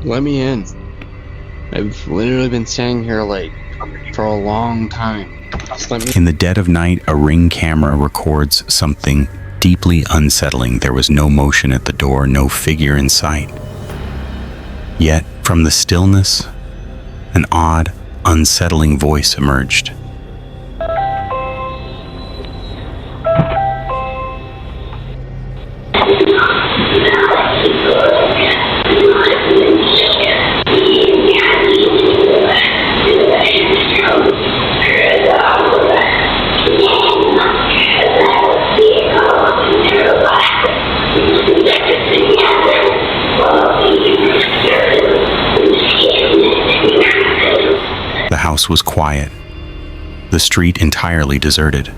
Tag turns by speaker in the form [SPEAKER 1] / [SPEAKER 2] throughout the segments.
[SPEAKER 1] Let me in. I've literally been standing here for a long time. Just let me.
[SPEAKER 2] In the dead of night, a Ring camera records something deeply unsettling. There was no motion at the door, no figure in sight. Yet, from the stillness, an odd, unsettling voice emerged. The house was quiet, the street entirely deserted.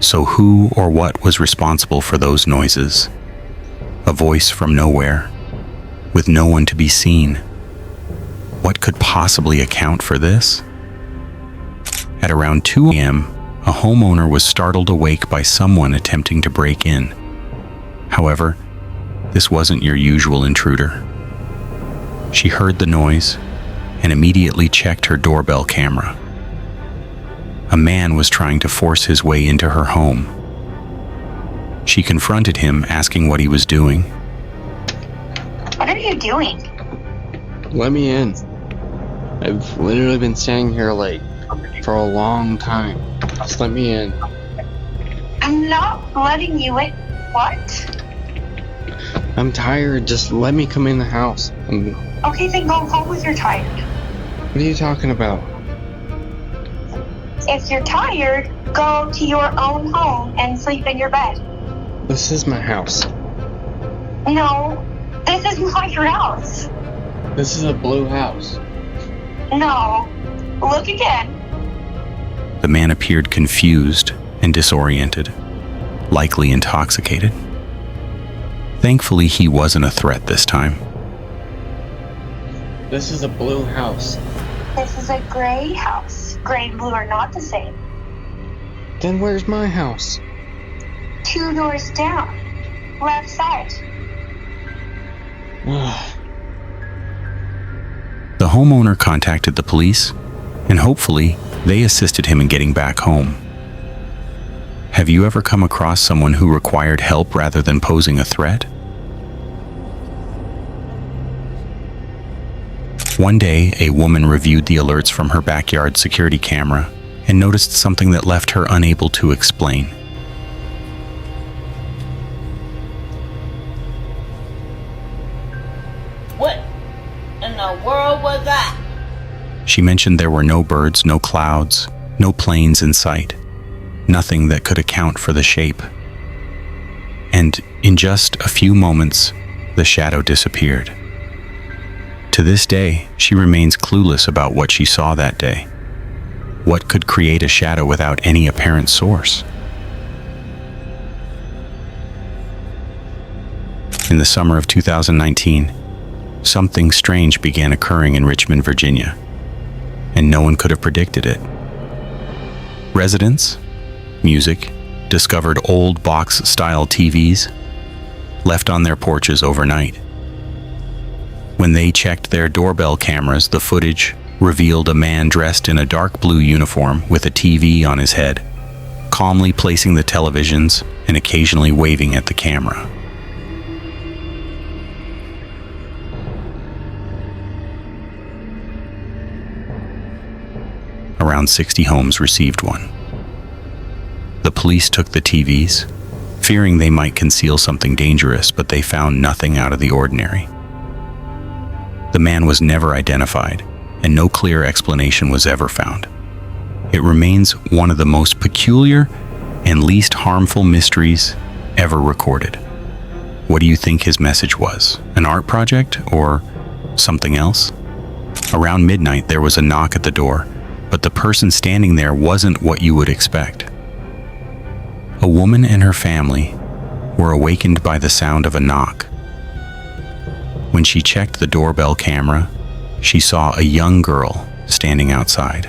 [SPEAKER 2] So who or what was responsible for those noises? A voice from nowhere, with no one to be seen. What could possibly account for this? At around 2 a.m., a homeowner was startled awake by someone attempting to break in. However, this wasn't your usual intruder. She heard the noise and immediately checked her doorbell camera. A man was trying to force his way into her home. She confronted him, asking what he was doing.
[SPEAKER 3] What are you doing?
[SPEAKER 1] Let me in. I've literally been standing here for a long time. Just let me in.
[SPEAKER 3] I'm not letting you in. What?
[SPEAKER 1] I'm tired. Just let me come in the house.
[SPEAKER 3] Okay, then go home if you're tired.
[SPEAKER 1] What are you talking about?
[SPEAKER 3] If you're tired, go to your own home and sleep in your bed.
[SPEAKER 1] This is my house.
[SPEAKER 3] No, this is not your house.
[SPEAKER 1] This is a blue house.
[SPEAKER 3] No, look again.
[SPEAKER 2] The man appeared confused and disoriented, likely intoxicated. Thankfully, he wasn't a threat this time.
[SPEAKER 1] This is a blue house.
[SPEAKER 3] This is a gray house. Gray and blue are not the same.
[SPEAKER 1] Then where's my house?
[SPEAKER 3] 2 doors down. Left side.
[SPEAKER 2] The homeowner contacted the police, and hopefully, they assisted him in getting back home. Have you ever come across someone who required help rather than posing a threat? One day, a woman reviewed the alerts from her backyard security camera and noticed something that left her unable to explain.
[SPEAKER 4] What in the world was that?
[SPEAKER 2] She mentioned there were no birds, no clouds, no planes in sight, nothing that could account for the shape. And in just a few moments, the shadow disappeared. To this day, she remains clueless about what she saw that day. What could create a shadow without any apparent source? In the summer of 2019, something strange began occurring in Richmond, Virginia, and no one could have predicted it. Residents, music, discovered old box-style TVs left on their porches overnight. When they checked their doorbell cameras, the footage revealed a man dressed in a dark blue uniform with a TV on his head, calmly placing the televisions and occasionally waving at the camera. Around 60 homes received one. The police took the TVs, fearing they might conceal something dangerous, but they found nothing out of the ordinary. The man was never identified, and no clear explanation was ever found. It remains one of the most peculiar and least harmful mysteries ever recorded. What do you think his message was? An art project or something else? Around midnight, there was a knock at the door, but the person standing there wasn't what you would expect. A woman and her family were awakened by the sound of a knock. When she checked the doorbell camera, she saw a young girl standing outside.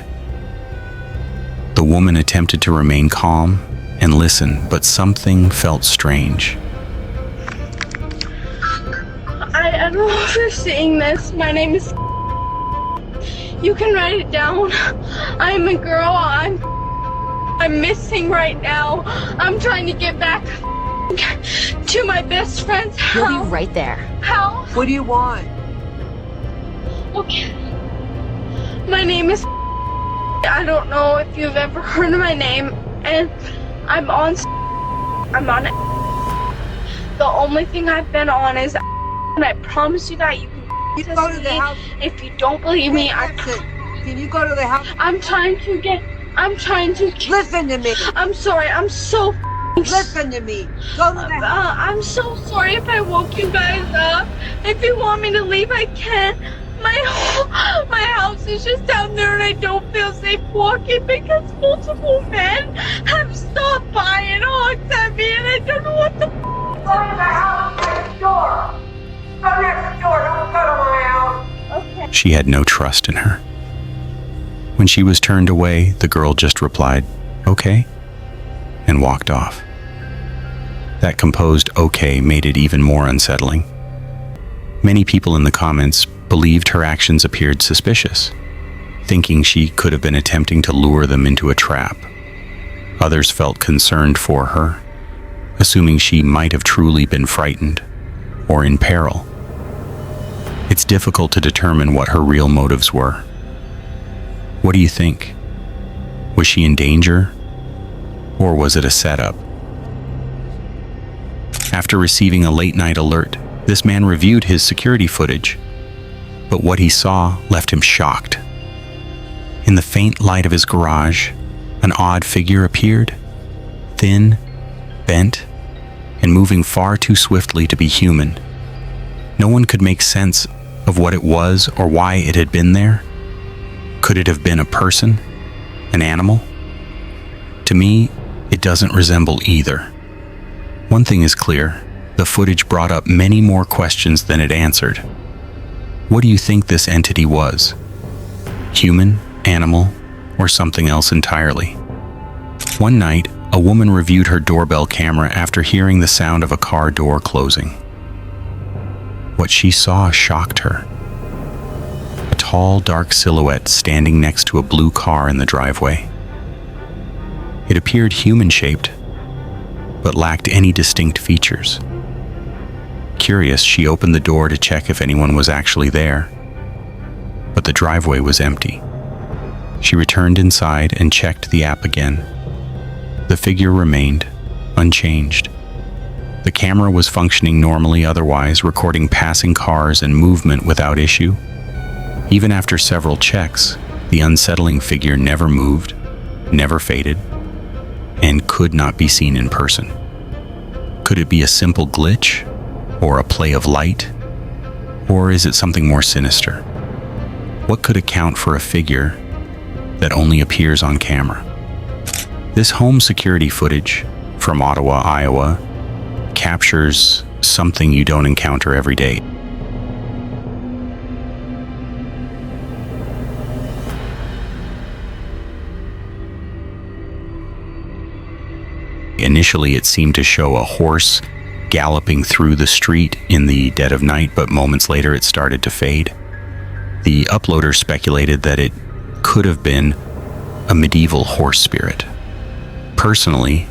[SPEAKER 2] The woman attempted to remain calm and listen, but something felt strange.
[SPEAKER 5] don't know if you're seeing this. My name is. You can write it down. I'm a girl. I'm missing right now. I'm trying to get back to my best friend's house.
[SPEAKER 6] You'll be right there.
[SPEAKER 5] How?
[SPEAKER 7] What do you want?
[SPEAKER 5] Okay. My name is. I don't know if you've ever heard of my name, and I'm on it. The only thing I've been on is, and I promise you that you can
[SPEAKER 7] Go to the house.
[SPEAKER 5] If you don't believe me,
[SPEAKER 7] Can you go to the house?
[SPEAKER 5] I'm trying to.
[SPEAKER 7] Listen to me.
[SPEAKER 5] I'm sorry. I'm so.
[SPEAKER 7] Listen to me. Go to the house.
[SPEAKER 5] I'm so sorry if I woke you guys up. If you want me to leave, I can. My house is just down there, and I don't feel safe walking because multiple men have stopped by and honked at me, and I don't know what the.
[SPEAKER 7] Go to the house next door. Go next door. Don't go to my house.
[SPEAKER 5] Okay.
[SPEAKER 2] She had no trust in her. When she was turned away, the girl just replied, "Okay," and walked off. That composed "okay" made it even more unsettling. Many people in the comments believed her actions appeared suspicious, thinking she could have been attempting to lure them into a trap. Others felt concerned for her, assuming she might have truly been frightened or in peril. It's difficult to determine what her real motives were. What do you think? Was she in danger, or was it a setup? After receiving a late-night alert, this man reviewed his security footage, but what he saw left him shocked. In the faint light of his garage, an odd figure appeared, thin, bent, and moving far too swiftly to be human. No one could make sense of what it was or why it had been there. Could it have been a person? An animal? To me, it doesn't resemble either. One thing is clear, the footage brought up many more questions than it answered. What do you think this entity was? Human, animal, or something else entirely? One night, a woman reviewed her doorbell camera after hearing the sound of a car door closing. What she saw shocked her. A tall, dark silhouette standing next to a blue car in the driveway. It appeared human-shaped, but lacked any distinct features. Curious, she opened the door to check if anyone was actually there, but the driveway was empty. She returned inside and checked the app again. The figure remained unchanged. The camera was functioning normally otherwise, recording passing cars and movement without issue. Even after several checks, the unsettling figure never moved, never faded, and could not be seen in person. Could it be a simple glitch, or a play of light, or is it something more sinister? What could account for a figure that only appears on camera? This home security footage from Ottawa, Iowa, captures something you don't encounter every day. Initially, it seemed to show a horse galloping through the street in the dead of night, but moments later it started to fade. The uploader speculated that it could have been a medieval horse spirit. Personally,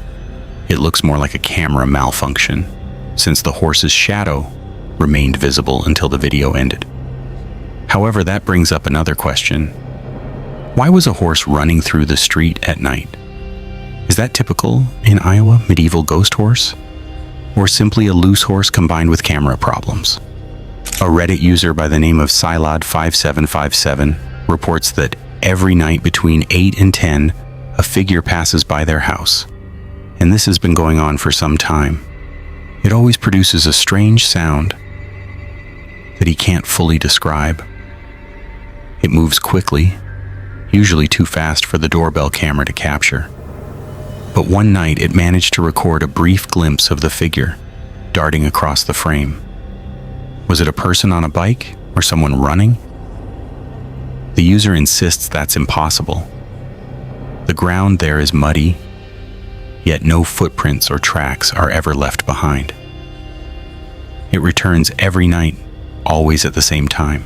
[SPEAKER 2] it looks more like a camera malfunction, since the horse's shadow remained visible until the video ended. However, that brings up another question. Why was a horse running through the street at night? Is that typical in Iowa, medieval ghost horse? Or simply a loose horse combined with camera problems? A Reddit user by the name of Silod5757 reports that every night between 8 and 10, a figure passes by their house. And this has been going on for some time. It always produces a strange sound that he can't fully describe. It moves quickly, usually too fast for the doorbell camera to capture. But one night it managed to record a brief glimpse of the figure darting across the frame. Was it a person on a bike or someone running? The user insists that's impossible. The ground there is muddy, yet no footprints or tracks are ever left behind. It returns every night, always at the same time.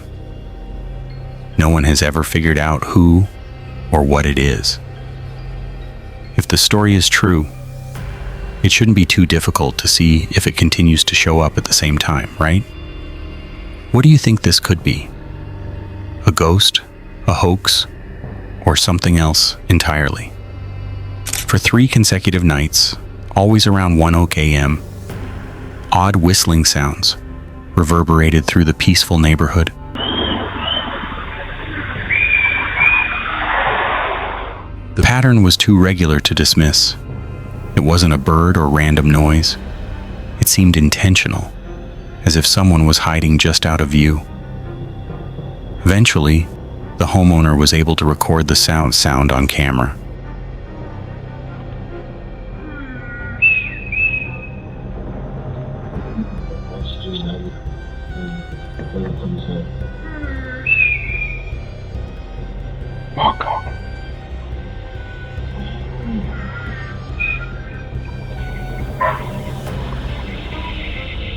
[SPEAKER 2] No one has ever figured out who or what it is. If the story is true, it shouldn't be too difficult to see if it continues to show up at the same time, right? What do you think this could be? A ghost, a hoax, or something else entirely? For 3 consecutive nights, always around 1:00 a.m., odd whistling sounds reverberated through the peaceful neighborhood. The pattern was too regular to dismiss. It wasn't a bird or random noise. It seemed intentional, as if someone was hiding just out of view. Eventually, the homeowner was able to record the sound on camera.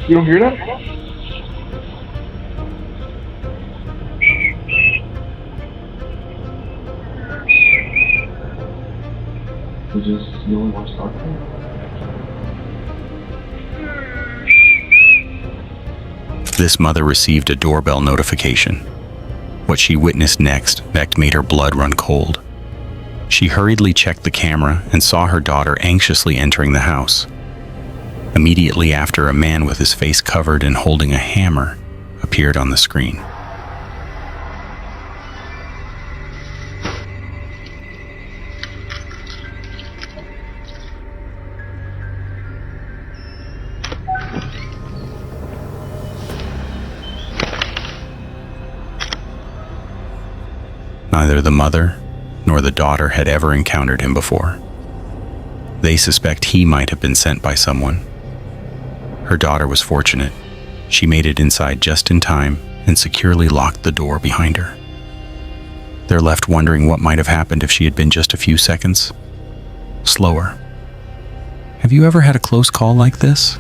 [SPEAKER 6] You don't hear that? You just only watch Drunken?
[SPEAKER 2] This mother received a doorbell notification. What she witnessed next made her blood run cold. She hurriedly checked the camera and saw her daughter anxiously entering the house. Immediately after, a man with his face covered and holding a hammer appeared on the screen. Neither the mother nor the daughter had ever encountered him before. They suspect he might have been sent by someone. Her daughter was fortunate. She made it inside just in time and securely locked the door behind her. They're left wondering what might have happened if she had been just a few seconds slower. Have you ever had a close call like this?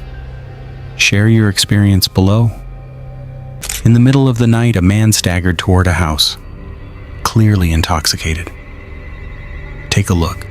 [SPEAKER 2] Share your experience below. In the middle of the night, a man staggered toward a house, clearly intoxicated. Take a look.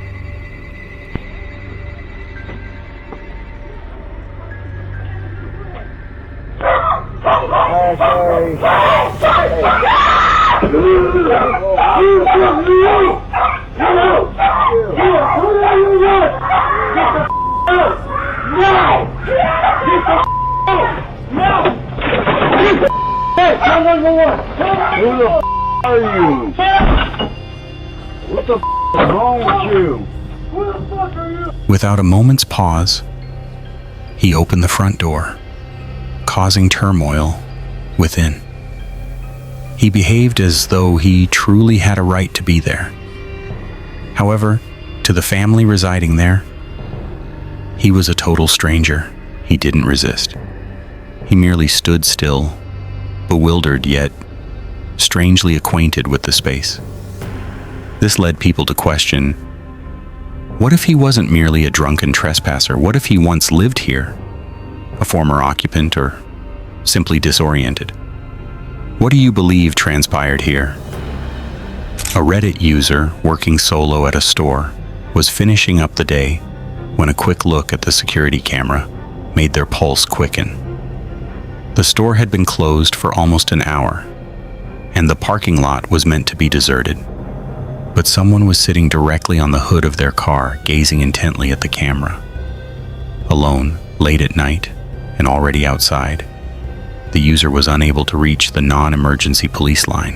[SPEAKER 6] Who the are you? What the is wrong with you? Who the fuck are you?
[SPEAKER 2] Without a moment's pause, he opened the front door, causing turmoil within. He behaved as though he truly had a right to be there. However, to the family residing there, he was a total stranger. He didn't resist. He merely stood still, bewildered yet strangely acquainted with the space. This led people to question, what if he wasn't merely a drunken trespasser? What if he once lived here, a former occupant, or simply disoriented? What do you believe transpired here? A Reddit user working solo at a store was finishing up the day when a quick look at the security camera made their pulse quicken. The store had been closed for almost an hour, and the parking lot was meant to be deserted. But someone was sitting directly on the hood of their car, gazing intently at the camera. Alone, late at night, and already outside, the user was unable to reach the non-emergency police line.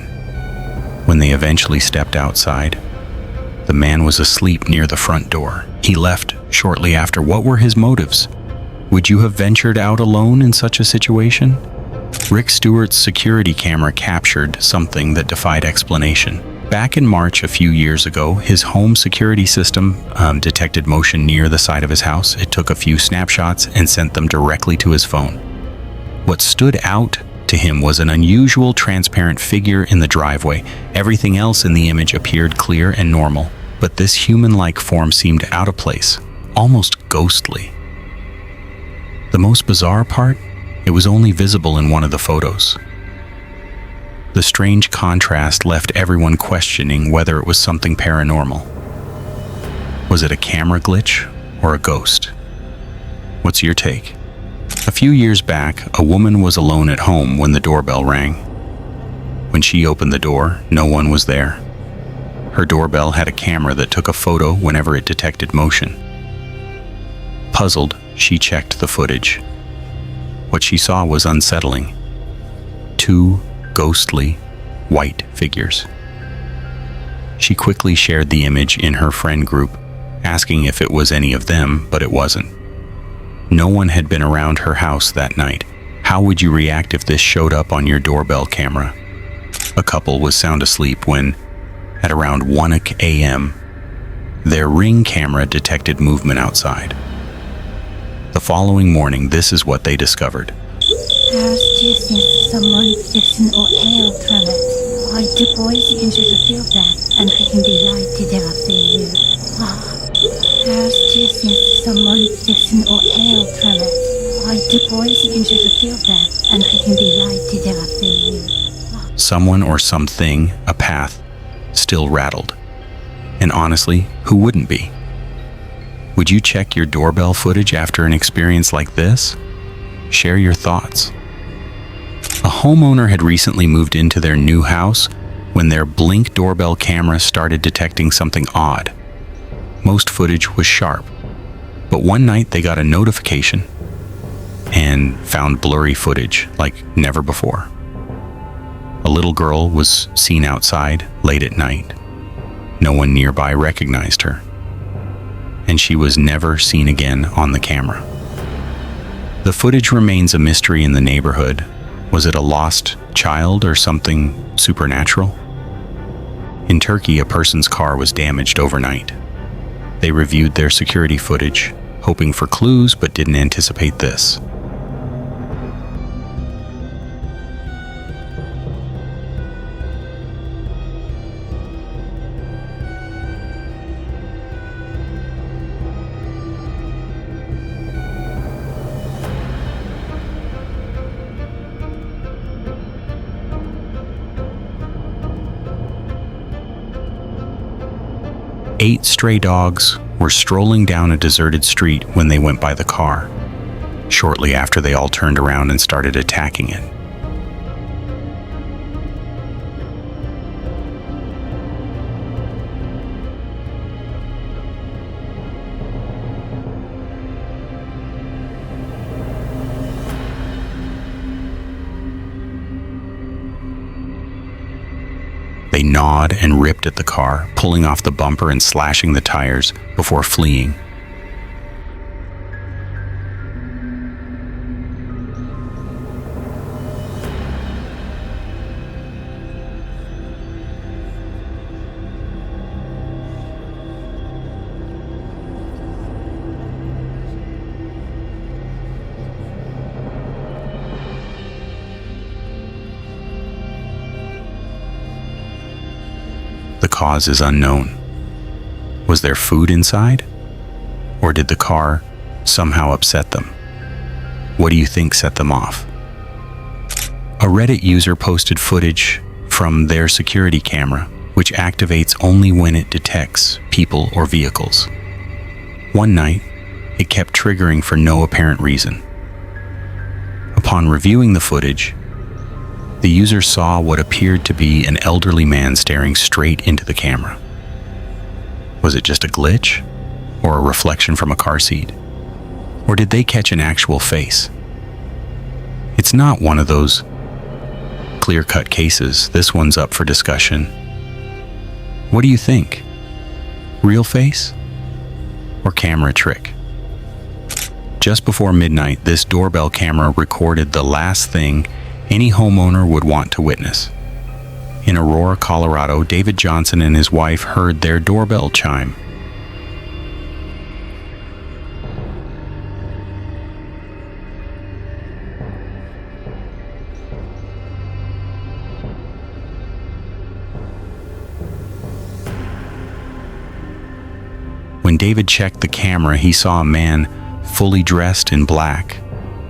[SPEAKER 2] When they eventually stepped outside, the man was asleep near the front door. He left shortly after. What were his motives? Would you have ventured out alone in such a situation? Rick Stewart's security camera captured something that defied explanation. Back in March a few years ago, his home security system detected motion near the side of his house. It took a few snapshots and sent them directly to his phone. What stood out to him was an unusual transparent figure in the driveway. Everything else in the image appeared clear and normal, but this human-like form seemed out of place, almost ghostly. The most bizarre part? It was only visible in one of the photos. The strange contrast left everyone questioning whether it was something paranormal. Was it a camera glitch or a ghost? What's your take? A few years back, a woman was alone at home when the doorbell rang. When she opened the door, no one was there. Her doorbell had a camera that took a photo whenever it detected motion. Puzzled, she checked the footage. What she saw was unsettling. 2 ghostly, white figures. She quickly shared the image in her friend group, asking if it was any of them, but it wasn't. No one had been around her house that night. How would you react if this showed up on your doorbell camera? A couple was sound asleep when, at around 1 a.m., their Ring camera detected movement outside. The following morning, this is what they discovered.
[SPEAKER 8] Someone fixing or hail from it. I deployed into the field back and I can be lighted up for you. Someone fixing or hail from it. I deployed into the field back and I can be lighted up for you.
[SPEAKER 2] Someone or something, a path, still rattled. And honestly, who wouldn't be? Would you check your doorbell footage after an experience like this? Share your thoughts. A homeowner had recently moved into their new house when their Blink doorbell camera started detecting something odd. Most footage was sharp, but one night they got a notification and found blurry footage like never before. A little girl was seen outside late at night. No one nearby recognized her, and she was never seen again on the camera. The footage remains a mystery in the neighborhood. Was it a lost child or something supernatural? In Turkey, a person's car was damaged overnight. They reviewed their security footage, hoping for clues, but didn't anticipate this. Eight stray dogs were strolling down a deserted street when they went by the car. Shortly after, they all turned around and started attacking it. They gnawed and ripped at the car, pulling off the bumper and slashing the tires before fleeing. The cause is unknown. Was there food inside? Or did the car somehow upset them? What do you think set them off? A Reddit user posted footage from their security camera, which activates only when it detects people or vehicles. One night, it kept triggering for no apparent reason. Upon reviewing the footage, the user saw what appeared to be an elderly man staring straight into the camera. Was it just a glitch? Or a reflection from a car seat? Or did they catch an actual face? It's not one of those clear-cut cases. This one's up for discussion. What do you think? Real face? Or camera trick? Just before midnight, this doorbell camera recorded the last thing any homeowner would want to witness. In Aurora, Colorado, David Johnson and his wife heard their doorbell chime. When David checked the camera, he saw a man fully dressed in black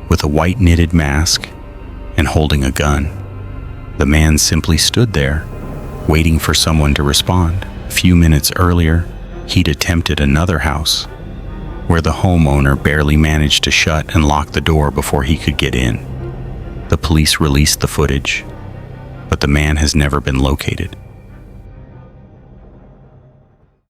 [SPEAKER 2] with a white knitted mask and holding a gun. The man simply stood there, waiting for someone to respond. A few minutes earlier, he'd attempted another house, where the homeowner barely managed to shut and lock the door before he could get in. The police released the footage, but the man has never been located.